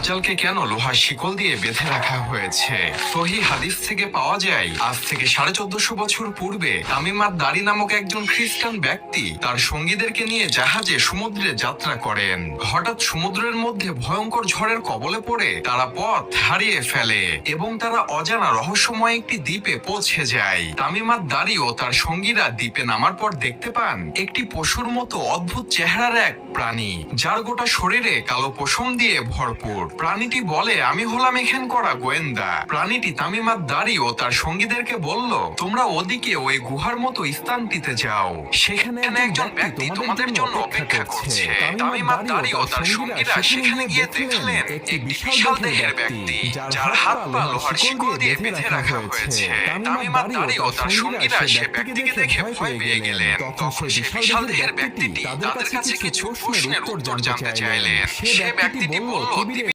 দাজ্জালকে কেন লোহার শিকল দিয়ে বেঁধে রাখা হয়েছে? সহিহ হাদিস থেকে পাওয়া যায়, আজ থেকে 1450 বছর পূর্বে তামিমাত দারি নামক একজন খ্রিস্টান ব্যক্তি তার সঙ্গীদেরকে নিয়ে জাহাজে সমুদ্রে যাত্রা করেন। হঠাৎ সমুদ্রের মধ্যে ভয়ঙ্কর ঝড়ের কবলে পড়ে তারা পথ হারিয়ে ফেলে এবং তারা অজানা রহস্যময় একটি দ্বীপে পৌঁছে যায়। তামিমাত দারি ও তার সঙ্গীরা দ্বীপে নামার পর দেখতে পান একটি পশুর মতো অদ্ভুত চেহারার এক প্রাণী, যার গোটা শরীরে কালো পশম দিয়ে ভরপুর। প্রাণীটি বলে, আমি হলাম এখানে করা গোয়েন্দা। প্রাণীটি তামিমাত দারি ও তার সঙ্গীদেরকে বলল, তোমরা ওদিকে ওই গুহার মতো স্থানটিতে যাও, সেখানে একজন ব্যক্তি তোমাদের জন্য অপেক্ষা করছে। তামিমাত দারি ও তার সঙ্গীরা সেখানে গিয়ে দেখলেন একটি বিশাল দেহের ব্যক্তি, যার হাত পা লোহার শিকল দিয়ে বেঁধে রাখা হয়েছে। তামিমাত দারি ও তার সঙ্গীরা সে ব্যক্তিকে দেখে ভয় পেয়ে গেলেন। তখন সে বিশাল দেহের ব্যক্তিটি তাদের কাছে কিছু প্রশ্নের উত্তর জানতে চাইলেন। সে ব্যক্তিটি বলল,